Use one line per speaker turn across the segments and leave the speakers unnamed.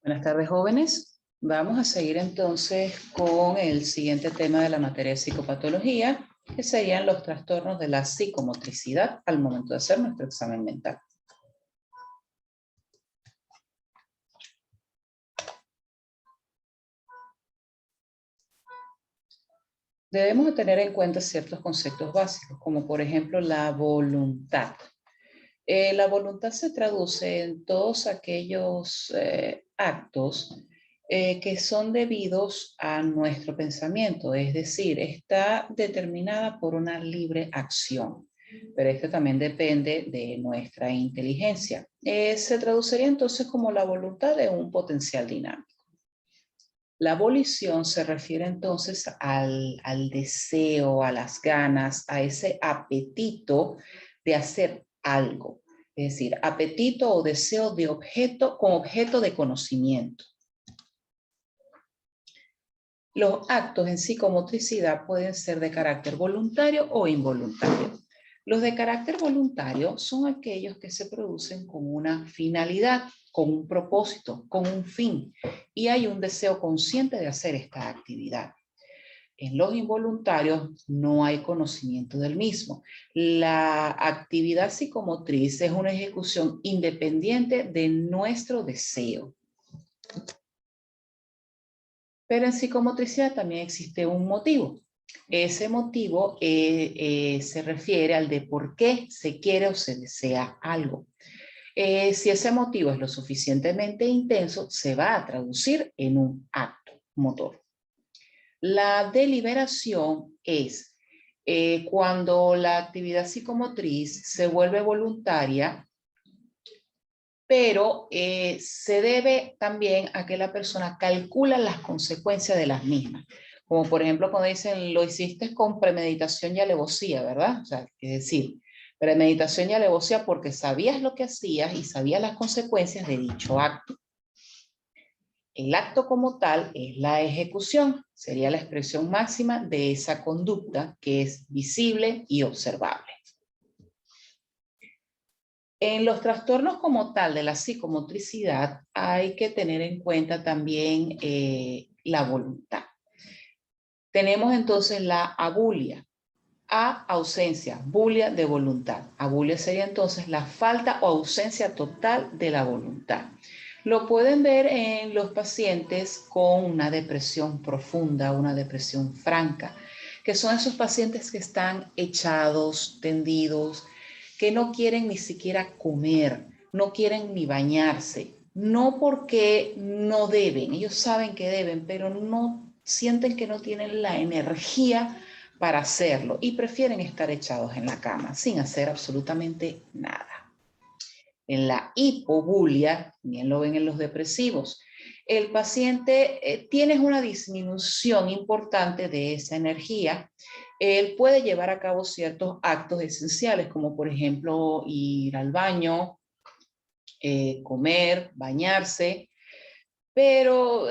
Buenas tardes, jóvenes. Vamos a seguir entonces con el siguiente tema de la materia de psicopatología, que serían los trastornos de la psicomotricidad al momento de hacer nuestro examen mental. Debemos de tener en cuenta ciertos conceptos básicos, como por ejemplo la voluntad. La voluntad se traduce en todos aquellos actos que son debidos a nuestro pensamiento, es decir, está determinada por una libre acción, pero esto también depende de nuestra inteligencia. Se traduciría entonces como la voluntad de un potencial dinámico. La volición se refiere entonces al deseo, a las ganas, a ese apetito de hacer algo. Es decir, apetito o deseo de objeto con objeto de conocimiento. Los actos en psicomotricidad pueden ser de carácter voluntario o involuntario. Los de carácter voluntario son aquellos que se producen con una finalidad, con un propósito, con un fin, y hay un deseo consciente de hacer esta actividad. En los involuntarios no hay conocimiento del mismo. La actividad psicomotriz es una ejecución independiente de nuestro deseo. Pero en psicomotricidad también existe un motivo. Ese motivo se refiere al de por qué se quiere o se desea algo. Si ese motivo es lo suficientemente intenso, se va a traducir en un acto motor. La deliberación es cuando la actividad psicomotriz se vuelve voluntaria, pero se debe también a que la persona calcula las consecuencias de las mismas. Como por ejemplo cuando dicen, lo hiciste con premeditación y alevosía, ¿verdad? O sea, es decir, premeditación y alevosía porque sabías lo que hacías y sabías las consecuencias de dicho acto. El acto como tal es la ejecución, sería la expresión máxima de esa conducta que es visible y observable. En los trastornos como tal de la psicomotricidad hay que tener en cuenta también la voluntad. Tenemos entonces la abulia. A, ausencia, bulia de voluntad. Abulia sería entonces la falta o ausencia total de la voluntad. Lo pueden ver en los pacientes con una depresión profunda, una depresión franca, que son esos pacientes que están echados, tendidos, que no quieren ni siquiera comer, no quieren ni bañarse, no porque no deben, ellos saben que deben, pero no sienten que no tienen la energía para hacerlo y prefieren estar echados en la cama sin hacer absolutamente nada. En la hipobulia, bien lo ven en los depresivos, el paciente tiene una disminución importante de esa energía. Él puede llevar a cabo ciertos actos esenciales, como por ejemplo ir al baño, comer, bañarse, pero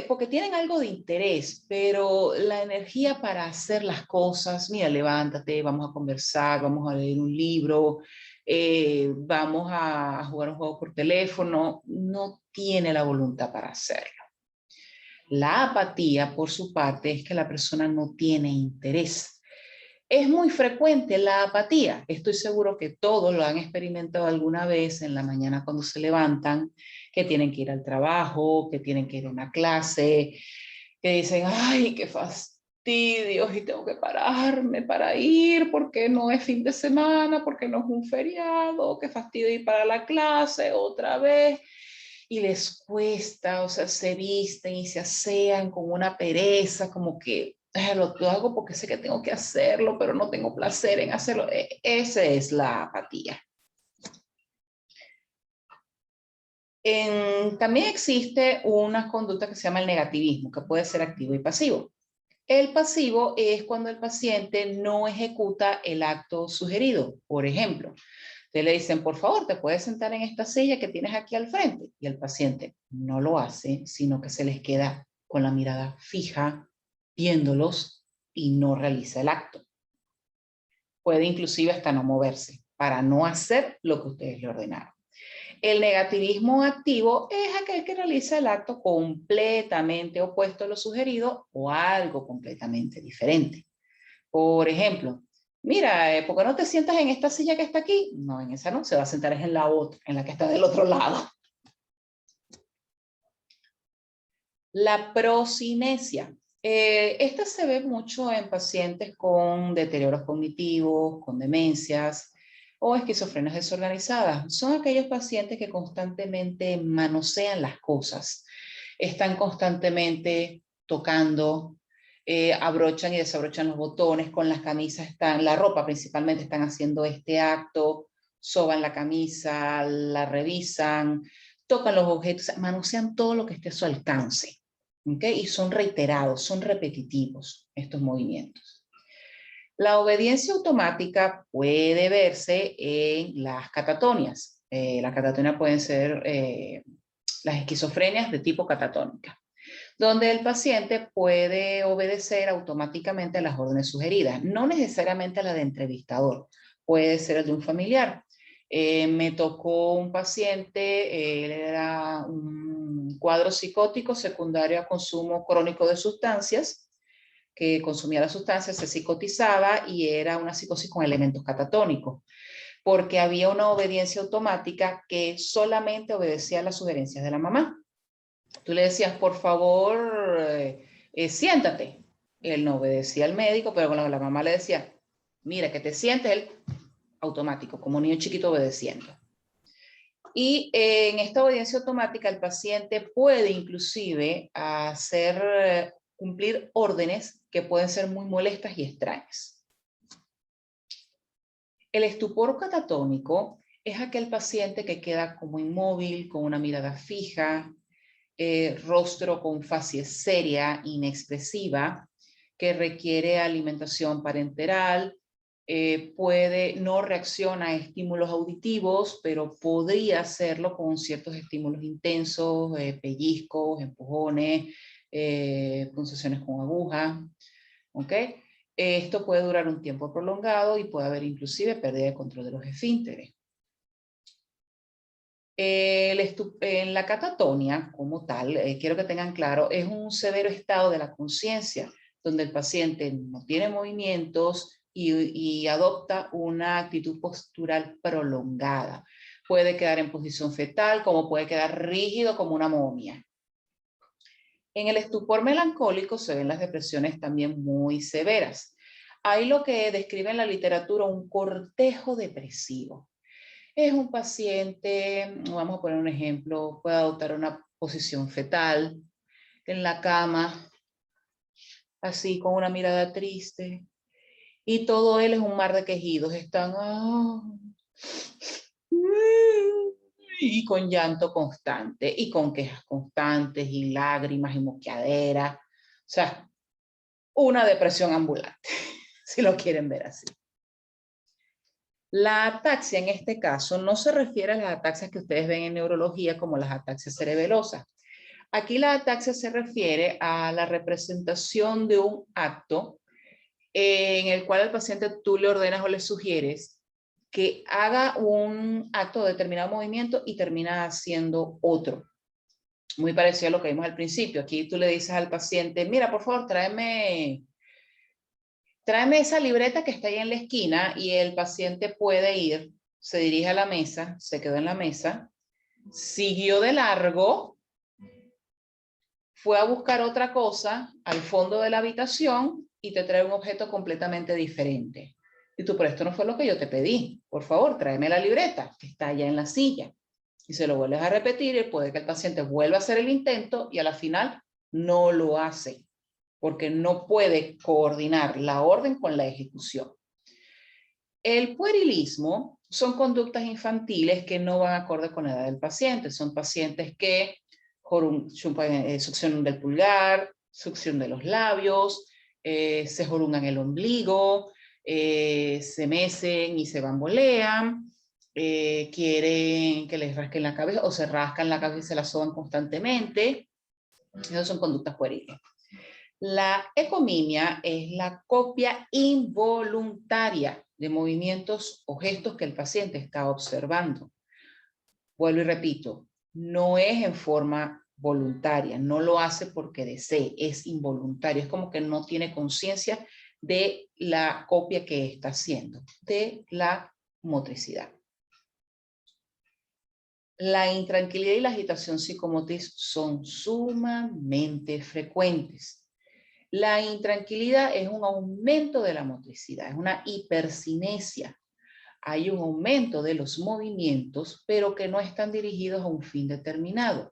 porque tienen algo de interés, pero la energía para hacer las cosas, mira, levántate, vamos a conversar, vamos a leer un libro, vamos a jugar un juego por teléfono, no tiene la voluntad para hacerlo. La apatía, por su parte, es que la persona no tiene interés. Es muy frecuente la apatía. Estoy seguro que todos lo han experimentado alguna vez en la mañana cuando se levantan, que tienen que ir al trabajo, que tienen que ir a una clase, que dicen, ay, qué fastidio, y tengo que pararme para ir porque no es fin de semana, porque no es un feriado, qué fastidio ir para la clase otra vez. Y les cuesta, o sea, se visten y se asean con una pereza, como que lo hago porque sé que tengo que hacerlo, pero no tengo placer en hacerlo. Esa es la apatía. También existe una conducta que se llama el negativismo, que puede ser activo y pasivo. El pasivo es cuando el paciente no ejecuta el acto sugerido. Por ejemplo, te le dicen, por favor, te puedes sentar en esta silla que tienes aquí al frente. Y el paciente no lo hace, sino que se les queda con la mirada fija, viéndolos y no realiza el acto. Puede inclusive hasta no moverse para no hacer lo que ustedes le ordenaron. El negativismo activo es aquel que realiza el acto completamente opuesto a lo sugerido o algo completamente diferente. Por ejemplo, mira, ¿por qué no te sientas en esta silla que está aquí? No, en esa no, se va a sentar en la otra, en la que está del otro lado. La procinesia. Esta se ve mucho en pacientes con deterioros cognitivos, con demencias o esquizofrenias desorganizadas. Son aquellos pacientes que constantemente manosean las cosas, están constantemente tocando, abrochan y desabrochan los botones, con las camisas están, la ropa principalmente están haciendo este acto, soban la camisa, la revisan, tocan los objetos, manosean todo lo que esté a su alcance. ¿Okay? Y son reiterados, son repetitivos estos movimientos. La obediencia automática puede verse en las catatonias. Las catatonias pueden ser las esquizofrenias de tipo catatónica, donde el paciente puede obedecer automáticamente a las órdenes sugeridas, no necesariamente a la de entrevistador, puede ser el de un familiar. Me tocó un paciente, él era un cuadro psicótico secundario a consumo crónico de sustancias, que consumía las sustancias, se psicotizaba y era una psicosis con elementos catatónicos, porque había una obediencia automática que solamente obedecía a las sugerencias de la mamá. Tú le decías, por favor, siéntate. Él no obedecía al médico, pero cuando la mamá le decía, mira, que te sientes, él automático, como un niño chiquito obedeciendo. Y en esta obediencia automática el paciente puede inclusive hacer cumplir órdenes que pueden ser muy molestas y extrañas. El estupor catatónico es aquel paciente que queda como inmóvil, con una mirada fija, rostro con facies seria, inexpresiva, que requiere alimentación parenteral, no reacciona a estímulos auditivos, pero podría hacerlo con ciertos estímulos intensos, pellizcos, empujones, punciones con aguja, ¿ok? Esto puede durar un tiempo prolongado y puede haber inclusive pérdida de control de los esfínteres. En la catatonia, como tal, quiero que tengan claro, es un severo estado de la conciencia, donde el paciente no tiene movimientos y adopta una actitud postural prolongada. Puede quedar en posición fetal, como puede quedar rígido como una momia. En el estupor melancólico se ven las depresiones también muy severas. Hay lo que describe en la literatura un cortejo depresivo. Es un paciente, vamos a poner un ejemplo, puede adoptar una posición fetal en la cama, así con una mirada triste, y todo él es un mar de quejidos, están y con llanto constante, y con quejas constantes, y lágrimas, y moqueaderas, o sea, una depresión ambulante, si lo quieren ver así. La ataxia en este caso no se refiere a las ataxias que ustedes ven en neurología como las ataxias cerebelosas. Aquí la ataxia se refiere a la representación de un acto en el cual al paciente tú le ordenas o le sugieres que haga un acto de determinado movimiento y termina haciendo otro. Muy parecido a lo que vimos al principio. Aquí tú le dices al paciente, mira, por favor, tráeme esa libreta que está ahí en la esquina, y el paciente puede ir, se dirige a la mesa, se quedó en la mesa, siguió de largo, fue a buscar otra cosa al fondo de la habitación y te trae un objeto completamente diferente. Y tú, pero esto no fue lo que yo te pedí. Por favor, tráeme la libreta que está allá en la silla. Y se lo vuelves a repetir y puede que el paciente vuelva a hacer el intento y a la final no lo hace, porque no puede coordinar la orden con la ejecución. El puerilismo son conductas infantiles que no van acorde con la edad del paciente. Son pacientes que succionan del pulgar, succión de los labios, se jorungan el ombligo, se mecen y se bambolean, quieren que les rasquen la cabeza o se rascan la cabeza y se la soban constantemente. Esas son conductas pueriles. La ecomimia es la copia involuntaria de movimientos o gestos que el paciente está observando. Vuelvo y repito, no es en forma voluntaria, no lo hace porque desee, es involuntario, es como que no tiene conciencia de la copia que está haciendo, de la motricidad. La intranquilidad y la agitación psicomotriz son sumamente frecuentes. La intranquilidad es un aumento de la motricidad, es una hipercinesia. Hay un aumento de los movimientos, pero que no están dirigidos a un fin determinado.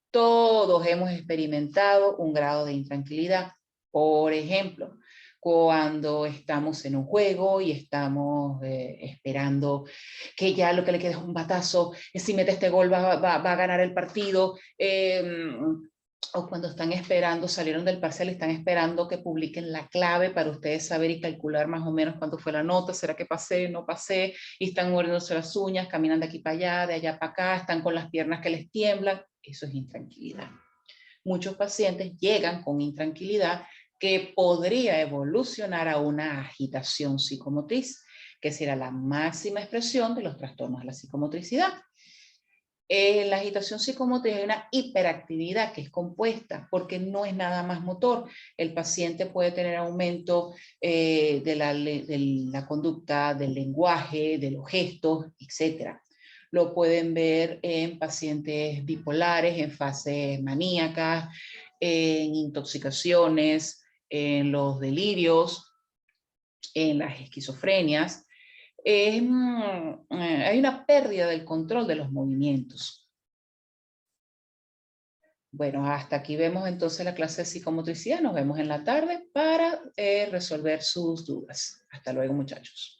Todos hemos experimentado un grado de intranquilidad. Por ejemplo, cuando estamos en un juego y estamos esperando que ya lo que le quede es un batazo, si mete este gol va a ganar el partido, o cuando están esperando, salieron del parcial, están esperando que publiquen la clave para ustedes saber y calcular más o menos cuánto fue la nota, será que pasé, no pasé, y están mordiéndose las uñas, caminan de aquí para allá, de allá para acá, están con las piernas que les tiemblan. Eso es intranquilidad. Muchos pacientes llegan con intranquilidad que podría evolucionar a una agitación psicomotriz, que será la máxima expresión de los trastornos de la psicomotricidad. En la agitación psicomotriz hay una hiperactividad que es compuesta porque no es nada más motor. El paciente puede tener aumento de la conducta, del lenguaje, de los gestos, etc. Lo pueden ver en pacientes bipolares, en fases maníacas, en intoxicaciones, en los delirios, en las esquizofrenias. Hay una pérdida del control de los movimientos. Bueno, hasta aquí vemos entonces la clase de psicomotricidad. Nos vemos en la tarde para resolver sus dudas. Hasta luego, muchachos.